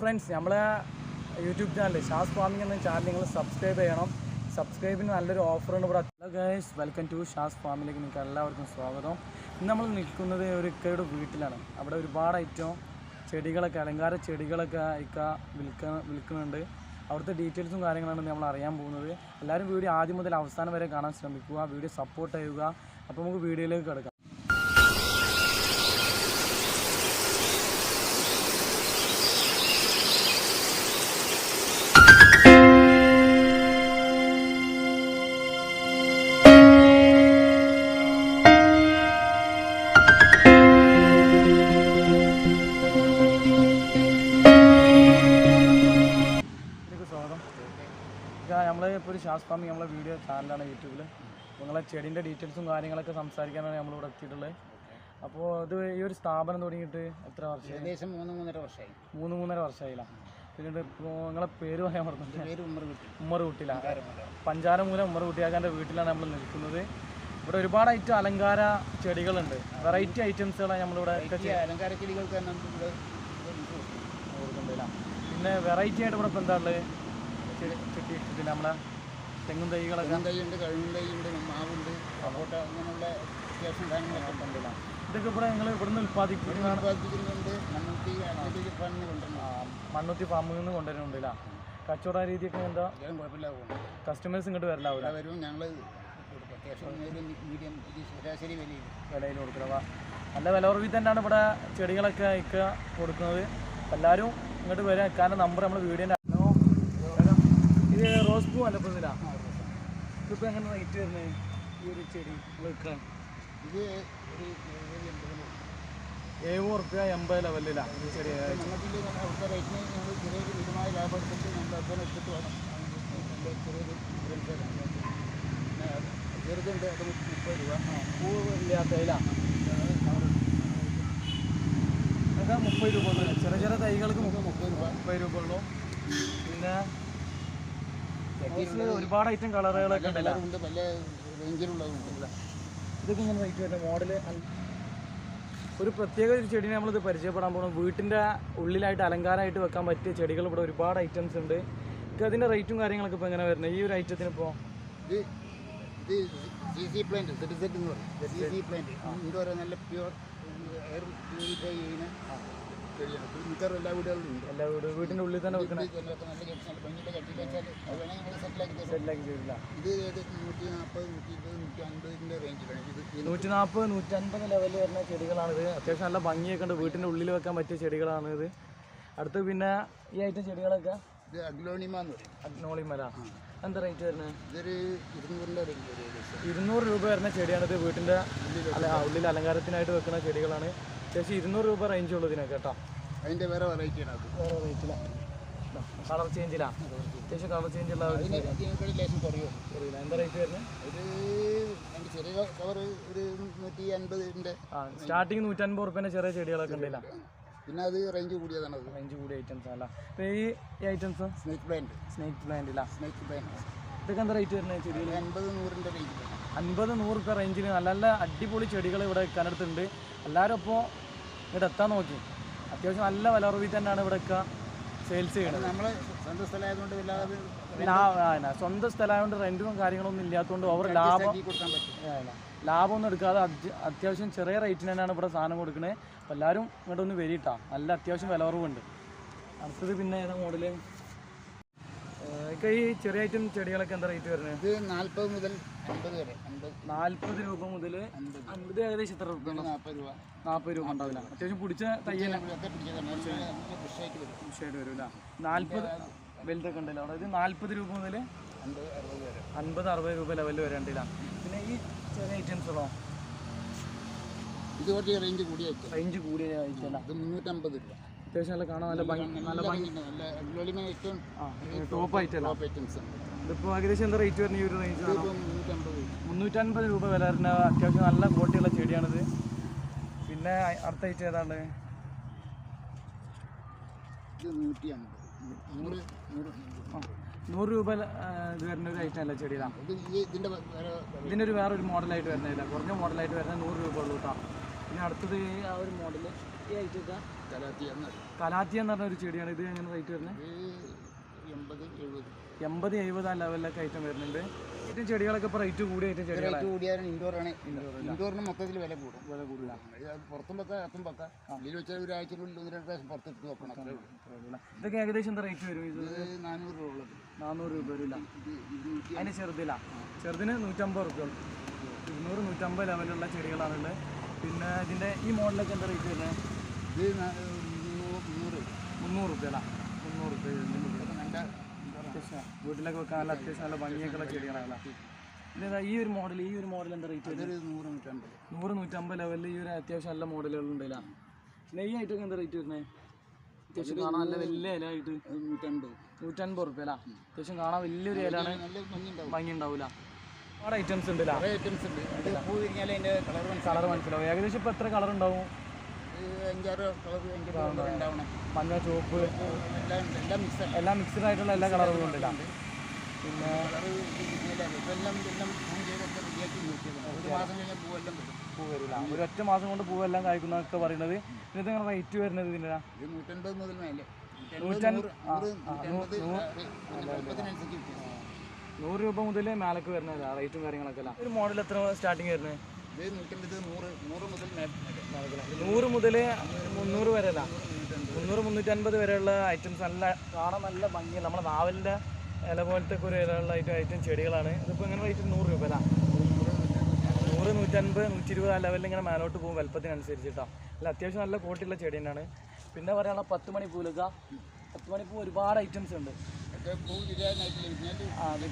Friends, നമ്മളെ YouTube channel Shaz farming എന്ന channel നിങ്ങൾ സബ്സ്ക്രൈബ് ചെയ്യണം. സബ്സ്ക്രൈബിന് നല്ലൊരു ഓഫറുണ്ട് ഇവിടെ. Hello guys, welcome to Shaz ഫാമിലേക്ക് നിങ്ങൾക്ക് എല്ലാവർക്കും സ്വാഗതം. ഇന്ന് നമ്മൾ നിൽക്കുന്നത് ഒരു ഇക്കയുടെ വീട്ടിലാണ്. അവിടെ ഒരുപാട് ഐറ്റം ചെടികളൊക്കെ, അലങ്കാര ചെടികളൊക്കെ വിൽക്കുന്നുണ്ട്. അവിടുത്തെ ഡീറ്റെയിൽസും കാര്യങ്ങളാണ് നമ്മൾ അറിയാൻ പോകുന്നത്. എല്ലാവരും വീഡിയോ ആദ്യം മുതൽ അവസാനം വരെ കാണാൻ ശ്രമിക്കുക, വീഡിയോ സപ്പോർട്ട് ചെയ്യുക. അപ്പോൾ നമുക്ക് വീഡിയോയിലേക്ക് കിടക്കാം. നമ്മളിപ്പോൾ ഒരു ഷാസ് ഫാമിംഗ് നമ്മളെ വീഡിയോ ചാനലാണ് യൂട്യൂബിൽ. നിങ്ങളെ ചെടീൻ്റെ ഡീറ്റെയിൽസും കാര്യങ്ങളൊക്കെ സംസാരിക്കാനാണ് നമ്മളിവിടെ എത്തിയിട്ടുള്ളത്. അപ്പോൾ ഇത് ഈ ഒരു സ്ഥാപനം തുടങ്ങിയിട്ട് എത്ര വർഷം? ഏകദേശം 3-3.5 വർഷമായി. 3-3.5 വർഷമായില്ല. പിന്നീട് ഇപ്പോൾ നിങ്ങളെ പേര് പറയാൻ പറഞ്ഞു. പേര് ഉമ്മർ കുട്ടിയിലാണ്. പഞ്ചാരമൂല ഉമ്മർ കുട്ടിയാക്കാൻ്റെ വീട്ടിലാണ് നമ്മൾ നിൽക്കുന്നത്. ഇവിടെ ഒരുപാട് ഐറ്റം അലങ്കാര ചെടികളുണ്ട്. വെറൈറ്റി ഐറ്റംസുകളാണ് നമ്മളിവിടെ അലങ്കാര ചെടികൾക്ക് തന്നെ കൊടുക്കുന്നില്ല. പിന്നെ വെറൈറ്റി ആയിട്ട് ഇവിടെ ഇപ്പോൾ എന്താ ഉള്ളത്? ചെടി നമ്മളെ തെങ്ങും തൈകളൊക്കെ, തൈയുണ്ട്, കഴുകും തൈയുണ്ട്, മാവുണ്ട്, സപ്പോട്ട, അങ്ങനെയുള്ള അത്യാവശ്യം കാര്യങ്ങളൊക്കെ ഉണ്ടല്ലോ. ഇതൊക്കെ ഇവിടെ നിങ്ങൾ ഇവിടുന്ന് ഉൽപ്പാദിപ്പിക്കുന്നുണ്ട്. മണ്ണുത്തി ഫാമിൽ നിന്ന് കൊണ്ടുവരുന്നുണ്ടല്ല. കച്ചവട രീതിയൊക്കെ എന്താ? കുഴപ്പമില്ല, കസ്റ്റമേഴ്സ് ഇങ്ങോട്ട് വരില്ലാവില്ല. വരും. ഞങ്ങൾ മീഡിയം ശരാശരി വിലയിൽ കൊടുക്കുക. നല്ല വില കുറവിൽ തന്നെയാണ് ഇവിടെ ചെടികളൊക്കെ കൊടുക്കുന്നത്. എല്ലാവരും ഇങ്ങോട്ട് വരാൻ കാരണം നമ്പർ നമ്മൾ വീഡിയോൻ്റെ. ഇത് റോസ് പൂ അല്ലപ്പോന്നില്ല. ഇതിപ്പോൾ എങ്ങനെ റേറ്റ് വരുന്നത് ഈ ഒരു ചെടി വിൽക്കാൻ? ഇത് ഒരു 70 80 ലെവലിലാണ് ഈ ചെടി. അവിടുത്തെ റേറ്റിന് ഞങ്ങൾ ചെറിയൊരു വിധമായ ലാഭം എടുത്തിട്ട് നമ്മൾ അതുപോലെ എടുത്തിട്ട് വേണം. ചെറിയൊരു ചെറുതുണ്ട്, അത് 30 രൂപ. പൂ ഇല്ലാത്തതിലാണ് അതൊക്കെ 30 രൂപ ഉള്ളൂ. ചെറിയ ചെറിയ തൈകൾക്ക് 30 രൂപ ഉള്ളൂ. പിന്നെ ഒരുപാട് ഐറ്റം കളറുകളൊക്കെ ഉണ്ടല്ലോ. പല റേഞ്ചിലുള്ളതുണ്ട്. ഇതൊക്കെ ഇങ്ങനെ റേറ്റ് വരുന്ന മോഡല്. ഒരു പ്രത്യേക ഒരു ചെടീനെ നമ്മളിത് പരിചയപ്പെടാൻ പോകണം. വീട്ടിൻ്റെ ഉള്ളിലായിട്ട് അലങ്കാരമായിട്ട് വെക്കാൻ പറ്റിയ ചെടികൾ ഇവിടെ ഒരുപാട് ഐറ്റംസ് ഉണ്ട്. ഇത് അതിൻ്റെ റേറ്റും കാര്യങ്ങളൊക്കെ ഇപ്പോൾ എങ്ങനെ വരുന്നത് ഈ ഒരു ഐറ്റത്തിന്? ഇപ്പോൾ ഇത് പ്ലാന്റ് ZZ എന്ന് പറയും. CC പ്ലാന്റ് ഇൻഡോർ നല്ല പ്യുവർ എയർ പ്യൂരിഫൈ ചെയ്യുന്ന ചെടിയാണ്. മിക്കവാറും എല്ലാ വീടുകളിലും ഉണ്ട്. എല്ലാ വീടിൻ്റെ ഉള്ളിൽ തന്നെ വെക്കണേ. നല്ല ഭംഗിയുടെ ചട്ടി വെച്ചാൽ അത് വേണമെങ്കിൽ നമ്മൾ സെറ്റിലാക്കി തരില്ല. ഇത് 140, 120, 150 റേഞ്ചിലാണ്. ഇത് 140, 150 ലെവലിൽ വരുന്ന ചെടികളാണിത്. അത്യാവശ്യം നല്ല ഭംഗിയൊക്കെ ഉണ്ട്. വീട്ടിൻ്റെ ഉള്ളിൽ വെക്കാൻ പറ്റിയ ചെടികളാണിത്. അടുത്ത് പിന്നെ ഈ ഐറ്റം ചെടികളൊക്കെ ഇത് അഗ്ലോണിമ എന്ന് പറയും. അഗ്നോളിമല. എന്താ റേറ്റ് വരുന്നത്? ഇതൊരു 200 റേഞ്ച്. 200 രൂപ വരുന്ന ചെടിയാണിത്. വീട്ടിൻ്റെ ഉള്ളിൽ അലങ്കാരത്തിനായിട്ട് വെക്കുന്ന ചെടികളാണ്. അത്യാവശ്യം 200 രൂപ റേഞ്ച് ഉള്ളതിനൊക്കെ കേട്ടോ. അതിൻ്റെ വേറെ വെറൈറ്റിയാണ്. അത് വേറെ റേറ്റിലാണ്. കളർ ചേഞ്ചിലാണ്. അത്യാവശ്യം കളർ ചേഞ്ച് ഉള്ള ലേശം കുറയോ അറിയില്ല. എന്താ റേറ്റ് വരുന്നത്? ഒരു എൻ്റെ ചെറിയ കവർ ഒരു 150. സ്റ്റാർട്ടിങ് 150 റുപ്യേൻ്റെ ചെറിയ ചെടികളൊക്കെ ഉണ്ടല്ല. പിന്നെ അത് റേഞ്ച് കൂടിയതാണ്. അത് റേഞ്ച് കൂടിയ ഐറ്റംസ് അല്ല. അപ്പോൾ ഈ ഐറ്റംസ് സ്നേക്ക് പ്ലാന്റ് ഇല്ല. സ്നേക്ക് പ്ലാന്റ് ഇതൊക്കെ എന്താ റേറ്റ് വരുന്നത്? ചെടികൾ 50-100 റേഞ്ച്. 50-100 റുപ്യ റേഞ്ചിൽ നല്ല നല്ല അടിപൊളി ചെടികൾ ഇവിടെ വെക്കാനടുത്തുണ്ട്. എല്ലാവരും അപ്പോൾ ഇവിടെ എത്താൻ നോക്കി. അത്യാവശ്യം നല്ല വില കുറവിൽ തന്നെയാണ് ഇവിടെയൊക്കെ സെയിൽസ് ചെയ്യുന്നത്. നമ്മൾ സ്വന്തം സ്ഥലമായതുകൊണ്ട് സ്വന്തം സ്ഥലമായതുകൊണ്ട് റെൻറ്റും കാര്യങ്ങളൊന്നും ഇല്ലാത്തതുകൊണ്ട് അവർ ലാഭമൊന്നും എടുക്കാതെ അത്യാവശ്യം ചെറിയ റേറ്റിന് തന്നെയാണ് ഇവിടെ സാധനം കൊടുക്കുന്നത്. അപ്പോൾ എല്ലാവരും ഇങ്ങോട്ട് ഒന്ന് വരിട്ടാ. നല്ല അത്യാവശ്യം വില കുറവുണ്ട്. അടുത്തത് പിന്നെ ഏതാ മോഡല്? ഈ ചെറിയ ഐറ്റം ചെടികളൊക്കെ എന്താ റേറ്റ് വരുന്നത്? ഇത് 40 മുതൽ 50 വരെ. 40 രൂപ മുതൽ 50. ഏകദേശം എത്ര രൂപ? 40 രൂപ ഉണ്ടാവില്ല. അത്യാവശ്യം പിടിച്ച തയ്യല്ല ബുഷായിട്ട് വരില്ല. 40 വലുതൊക്കെ ഉണ്ടല്ലോ. അതായത് 40 രൂപ മുതൽ 50-60 രൂപ ലെവലിൽ വരെ ഉണ്ടില്ല. പിന്നെ ഈ ചെറിയ ഐറ്റംസുകളോ? ഇത് കുറച്ച് റേഞ്ച് കൂടിയ ഐറ്റം അല്ല. ഇത് 350 രൂപ. അത്യാവശ്യം നല്ല കാണാൻ നല്ല ഭംഗി ടോപ്പ് ഐറ്റംസ്. ഇതിപ്പോൾ ഏകദേശം എന്താ റേറ്റ് വരുന്നത്? ഈ ഒരു റേഞ്ച് 350 രൂപ വില വരുന്ന അത്യാവശ്യം നല്ല ക്വാളിറ്റിയുള്ള ചെടിയാണിത്. പിന്നെ അടുത്ത ഐറ്റം ഏതാണ്? 100 രൂപ ഇത് വരുന്ന ഒരു ഐറ്റം അല്ല ചെടിയിലാണ്. ഇതിൻ്റെ ഒരു വേറൊരു മോഡലായിട്ട് വരുന്നില്ല. കുറഞ്ഞ മോഡലായിട്ട് വരുന്നത് 100 രൂപ ഉള്ളൂ കേട്ടോ. പിന്നെ അടുത്തത് ആ ഒരു മോഡൽ ഈ ഐറ്റം കലാത്തിയ എന്ന് പറഞ്ഞ ഒരു ചെടിയാണ്. ഇത് എങ്ങനെ റേറ്റ് വരുന്നത്? 80-70 ആ ലെവലിലൊക്കെ ഐറ്റം വരുന്നുണ്ട്. ഏറ്റവും ചെടികളൊക്കെ ഇപ്പോൾ റേറ്റ് കൂടിയ ഐറ്റം ചെടികളാണ്. ഇൻഡോറാണ്. ഇൻഡോറിന് മൊത്തത്തിൽ വില കൂടുതല. പുറത്തും വെക്കാം, അകത്തും വെക്കാം. ഇതിൽ വെച്ചാൽ ഒരാഴ്ചക്കുള്ളിൽ 1-2 പ്രാവശ്യം പുറത്തെടുത്ത് വെക്കണം. അത്രേ ഉള്ളൂ. ഇതൊക്കെ ഏകദേശം എന്താ റേറ്റ് വരും? ഇത് 400 രൂപ ഉള്ളത്. 400 രൂപ വരില്ല. അതിന് ചെറുതിന് 150 രൂപ. 200-150 ലെവലുള്ള ചെടികളാണുള്ളത്. പിന്നെ ഇതിൻ്റെ ഈ മോഡലൊക്കെ എന്താ റേറ്റ് വരുന്നത്? ഇത് 300 രൂപ. 300 രൂപ നല്ല അത്യാവശ്യം വീട്ടിലൊക്കെ വെക്കാൻ നല്ല അത്യാവശ്യം നല്ല ഭംഗിയൊക്കെയുള്ള ചെടികളാണ്. പിന്നെ ഈ ഒരു മോഡൽ എന്താ റേറ്റ് വരുന്നത്? 100-150 ലെവലിൽ ഈ ഒരു അത്യാവശ്യം നല്ല മോഡലുകളുണ്ടല്ല. പിന്നെ ഈ ഐറ്റൊക്കെ എന്താ റേറ്റ് വരുന്നത്? അത്യാവശ്യം കാണാൻ നല്ല വലിയ ഇല ആയിട്ട് 150 രൂപ അല്ല. അത്യാവശ്യം കാണാൻ വലിയൊരു ഇലാണ്, ഭംഗി ഉണ്ടാവില്ല. ഒരുപാട് ഐറ്റംസ് ഉണ്ട്. കളർ മനസ്സിലാവും. ഏകദേശം ഇപ്പോൾ എത്ര കളർ ഉണ്ടാവും? 5-6 കളർ ഉണ്ടാവണം. മഞ്ഞ, ചുവപ്പ് എല്ലാം മിക്സ്ഡ് ആയിട്ടുള്ള എല്ലാ കളറുകളും ഉണ്ടല്ല. പിന്നെ പൂ വരില്ല. ഒരു 1 മാസം കൊണ്ട് പൂവെല്ലാം കായ്ക്കുന്നതൊക്കെ പറയുന്നത്. പിന്നെ ഇത് റേറ്റ് വരുന്നത് ഇതിൻ്റെ 150 മുതൽ മേലെ 100 രൂപ മുതൽ മേലക്ക് വരുന്നത് റേറ്റും കാര്യങ്ങളൊക്കെ അല്ല. ഒരു മോഡൽ എത്ര സ്റ്റാർട്ടിങ് വരുന്നത്? 100 മുതൽ 300 വരെ അല്ല. 300-350 വരെയുള്ള ഐറ്റംസ് നല്ല കാണാൻ നല്ല ഭംഗിയല്ല. നമ്മുടെ നാവലിൻ്റെ ഇല പോലത്തെ ഒരു ഇലയുള്ള ഐറ്റം ചെടികളാണ്. ഇതിപ്പോൾ ഇങ്ങനെ റേറ്റ് 100 രൂപ അല്ല. 100-150-120 ആ ലെവലിൽ ഇങ്ങനെ മേലോട്ട് പോകും വലുപ്പത്തിനനുസരിച്ചിട്ടാണ്. അല്ല അത്യാവശ്യം നല്ല ക്വാളിറ്റിയുള്ള ചെടി തന്നെയാണ്. പിന്നെ പറയാനുള്ള 10 മണിപ്പൂലൊക്കെ 10 മണിപ്പൂ ഒരുപാട് ഐറ്റംസ് ഉണ്ട്.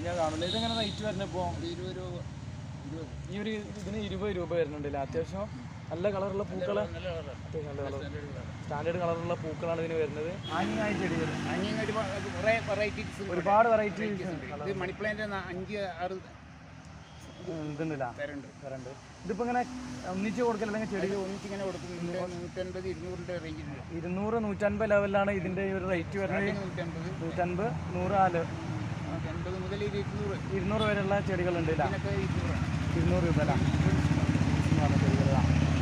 ഞാൻ കാണില്ല. ഇതെങ്ങനെ റേറ്റ് വരുന്നത്? ഇപ്പോൾ ഈ ഒരു ഇതിന് 20 രൂപ വരുന്നുണ്ടല്ലേ. അത്യാവശ്യം നല്ല കളറുള്ള പൂക്കൾ, അത്യാവശ്യം നല്ല കളർ സ്റ്റാൻഡേർഡ് കളറുള്ള പൂക്കളാണ് ഇതിന് വരുന്നത്. ആനിയായ ചെടികൾ ഒരുപാട് വെറൈറ്റീസ്. മണി പ്ലാന്റ് 5-6 ഇതുണ്ടല്ല കറണ്ട്. ഇതിപ്പോൾ ഇങ്ങനെ ഒന്നിച്ച് കൊടുക്കൽ അല്ലെങ്കിൽ ചെടി ഒന്നിച്ചിങ്ങനെ കൊടുക്കും. 150-200 റേഞ്ചിൽ 200-150 ലെവലിലാണ് ഇതിൻ്റെ ഒരു റേറ്റ് വരുന്നത്. 150-100 150 മുതൽ 200 വരെയുള്ള ചെടികളുണ്ട്. 200 രൂപ അല്ല.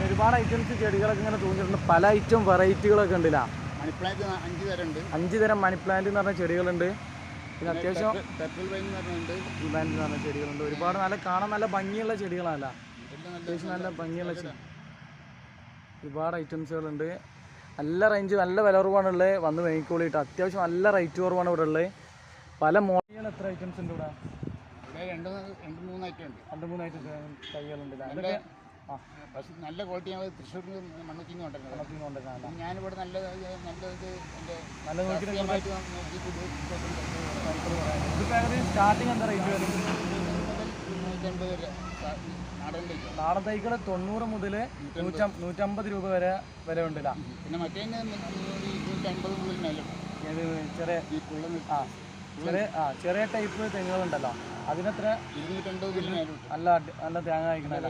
ഒരുപാട് ഐറ്റംസ് ചെടികളൊക്കെ ഇങ്ങനെ തോന്നിയിട്ടുണ്ട്. പല ഐറ്റം വെറൈറ്റികളൊക്കെ ഉണ്ടല്ല. മണി പ്ലാന്റ് 5 തരം ഉണ്ട്. 5 തരം മണി പ്ലാന്റ് എന്ന് പറഞ്ഞ ചെടികളുണ്ട്. പിന്നെ അത്യാവശ്യം പെട്രോൾ വൈൻ എന്ന് പറഞ്ഞ ചെടികളുണ്ട്. ഒരുപാട് നല്ല കാണാൻ നല്ല ഭംഗിയുള്ള ചെടികളല്ല. അത്യാവശ്യം നല്ല ഭംഗിയുള്ള ഒരുപാട് ഐറ്റംസുകളുണ്ട്. നല്ല റേഞ്ച് നല്ല വില കുറവാണുള്ളത്. വന്ന് വാങ്ങിക്കോളിട്ട്. അത്യാവശ്യം നല്ല റേറ്റ് കുറവാണ് ഇവിടെ ഉള്ളത്. പല മോഡലുകൾ എത്ര ഐറ്റംസ് ഉണ്ട് ഇവിടെ? 2-3 ഐറ്റം ഉണ്ട്. 2-3 ഐറ്റം തൈകളുണ്ട്. അതൊക്കെ നല്ല ക്വാളിറ്റി ഞങ്ങൾ തൃശ്ശൂരിൽ നിന്ന് മണ്ണുത്തിന്ന് കൊണ്ടുവരുന്നത്. ഞാനിവിടെ നല്ല സ്റ്റാർട്ടിങ് എന്താ റേറ്റ് വരും? 150 നാടൻ തൈകൾ 90 മുതൽ 150 രൂപ വരെ വില ഉണ്ടല്ല. പിന്നെ മറ്റേ 250 മുതൽ മേലെ ചെറിയ ടൈപ്പ് തെങ്ങുകളുണ്ടല്ലോ. അതിനെത്ര? 250 നല്ല നല്ല തേങ്ങ കഴിക്കണല്ല.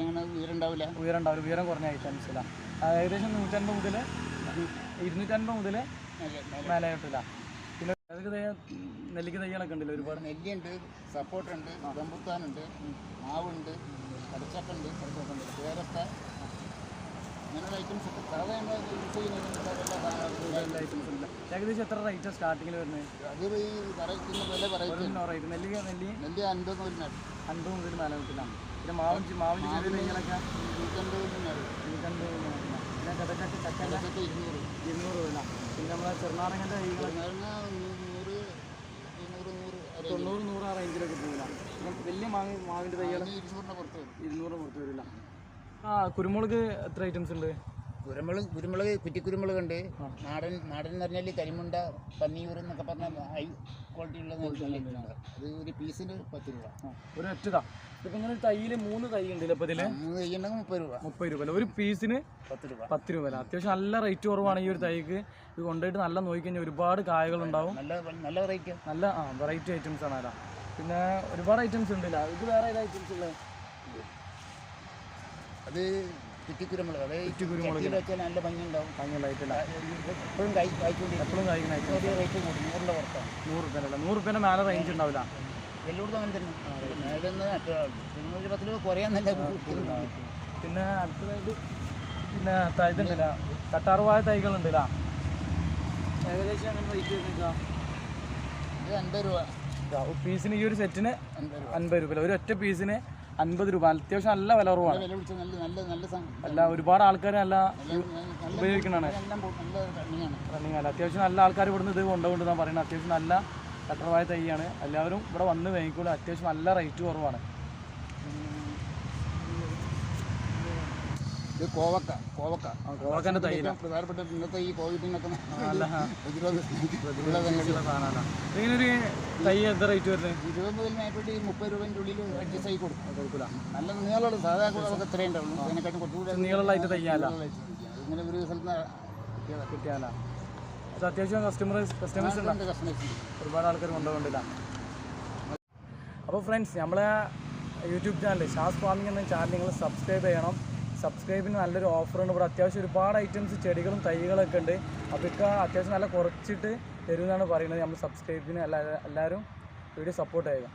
ഉയരം ഉയരം കുറഞ്ഞ ഐറ്റംസ് ഇല്ല. ഏകദേശം 150 മുതൽ 250 മുതൽ മേലായിട്ടില്ല. പിന്നെ അതൊക്കെ നെല്ലിക്ക തൈകളൊക്കെ ഉണ്ടല്ലോ. ഒരുപാട് നെല്ലിയുണ്ട്, സപ്പോർട്ടുണ്ട്, റംബുട്ടാനുണ്ട്, മാവുണ്ട്, കടച്ചക്കുണ്ട്, പേരക്ക, അങ്ങനെയുള്ള ഐറ്റംസ് ഒക്കെ സാധാരണ യൂസ് ചെയ്യുന്ന ഐറ്റംസ് ഉണ്ട്. ഏകദേശം എത്ര റേറ്റ് സ്റ്റാർട്ടിങ്ങിൽ വരുന്നത്? അത് ഈ പറയുന്ന വില റേറ്റ് നെല്ലി 50 മുതൽ മേലെ 50 മുതൽ മേലെ കിട്ടില്ലാണ്. പിന്നെ മാവിൻ്റെ ചെറിയ തൈകളൊക്കെ 150 പിന്നെ കടച്ചക്ക ചക്കല്ല 200 രൂപ. പിന്നെ നമ്മളെ ചെറുനാരങ്ങൻ്റെ തൈകളൊക്കെ 90-100 ആ റേഞ്ചിലൊക്കെ പോകില്ല. വലിയ മാവിൻ്റെ തൈകൾ 200 പുറത്ത് വരില്ല. കുരുമുളക് എത്ര ഐറ്റംസ് ഉണ്ട്? കുരുമുളക് കുറ്റിക്കുരുമുളക് ഉണ്ട്. നാടൻ എന്ന് പറഞ്ഞാൽ കരിമുണ്ട, പന്നിയൂർ എന്നൊക്കെ പറഞ്ഞാൽ ഹൈ ക്വാളിറ്റി ഉള്ള അത് ഒരു പീസിന് 10 രൂപ. ഒരു ഒറ്റതാ. ഇപ്പം ഇങ്ങനെ തൈയിൽ 3 തൈ ഉണ്ടല്ലോ. അപ്പോൾ ഇതിൽ 3 തൈ ഉണ്ടെങ്കിൽ 30 രൂപ. ഒരു പീസിന് 10 രൂപ. അത്യാവശ്യം നല്ല റേറ്റ് കുറവാണ് ഈ ഒരു തൈക്ക്. ഇത് കൊണ്ടുപോയിട്ട് നല്ല നോക്കിക്കഴിഞ്ഞാൽ ഒരുപാട് കായകളുണ്ടാവും. നല്ല വെറൈറ്റി വെറൈറ്റി ഐറ്റംസ് ആണ് അല്ല. പിന്നെ ഒരുപാട് ഐറ്റംസ് ഉണ്ടല്ല. ഇത് വേറെ ഏത് ഐറ്റംസ് ഉള്ളത്? അത് കുറ്റിക്കുരുമുളക്. വെച്ചാൽ നല്ല ഭംഗിയുണ്ടാവും. ഭംഗിയുള്ളതായിട്ടില്ല. എപ്പോഴും കഴിക്കുന്ന ഐറ്റം. റേറ്റ് കൂടി 100 പുറത്താണ്. 100 രൂപ. 100 രൂപേൻ്റെ മേലെ റേഞ്ച് ഉണ്ടാവില്ല. എല്ലായിടത്തും അങ്ങനെ തന്നെ. മേലെ 10 രൂപ കുറയാന്നല്ല. പിന്നെ അടുത്തതായിട്ട് പിന്നെ ഇതുണ്ടല്ല കട്ടാറുവായ തൈകളുണ്ടല്ല ഏകദേശം അങ്ങനെ റേറ്റ് വരുന്നില്ല ഇത് 50 രൂപ പീസിന് ഈ ഒരു സെറ്റിന് 50 50 രൂപ. രൂപ ഒരു ഒറ്റ പീസിന് 50 രൂപ. അത്യാവശ്യം നല്ല വില കുറവാണ്. വില പിടിച്ച നല്ല നല്ല നല്ല അല്ല ഒരുപാട് ആൾക്കാർ നല്ല ഉപയോഗിക്കണതാണ് എല്ലാം നല്ല റണ്ണിങ്ങാണ്. റണ്ണിങ് അല്ല അത്യാവശ്യം നല്ല ആൾക്കാർ ഇവിടുന്ന് ഇത് കൊണ്ടുകൊണ്ടെന്നാണ് പറയുന്നത്. അത്യാവശ്യം നല്ല കട്ടർവായ തൈയാണ്. എല്ലാവരും ഇവിടെ വന്ന് വാങ്ങിക്കൂല. അത്യാവശ്യം നല്ല റേറ്റ് കുറവാണ്. ഇത് കോവക്ക കോവക്കൻ്റെ തൈ പ്രധാനപ്പെട്ട ഇന്നത്തെ ഈ കോവിഡിനൊക്കെ നല്ല സാധനമാണ്. ഇതിനൊരു തൈ എന്താ റേറ്റ് വരുന്നത്? 20 മുതൽ മേപ്പോട്ട് 30 രൂപേൻ്റെ ഉള്ളിൽ അഡ്ജസ്റ്റ് ആയി കൊടുക്കില്ല. നല്ല നീളമുള്ള സാധാ കോവക്ക ഇത്രയും ഉണ്ടാവുള്ളൂ. അതിനെക്കാട്ടും കുറച്ചുകൂടി നീളമുള്ളതായിട്ട് തയ്യാല ഇങ്ങനെ ഒരു സ്ഥലത്ത് കിട്ടിയാല അത് അത്യാവശ്യം കസ്റ്റമേഴ്സ് കസ്റ്റമേഴ്സ് ഒരുപാട് ആൾക്കാർ കൊണ്ടുപോകണ്ടില്ല. അപ്പോൾ ഫ്രണ്ട്സ് നമ്മളെ യൂട്യൂബ് ചാനൽ ഷാസ് ഫാമിംഗ് എന്ന ചാനൽ നിങ്ങൾ സബ്സ്ക്രൈബ് ചെയ്യണം. സബ്സ്ക്രൈബിന് നല്ലൊരു ഓഫറുണ്ട്. ഇവിടെ അത്യാവശ്യം ഒരുപാട് ഐറ്റംസ് ചെടികളും തൈകളൊക്കെ ഉണ്ട്. അതൊക്കെ അത്യാവശ്യം നല്ല കുറച്ചിട്ട് തരുമെന്നാണ് പറയുന്നത്. നമ്മൾ സബ്സ്ക്രൈബിന് എല്ലാവരും വീഡിയോ സപ്പോർട്ട് ചെയ്യുക.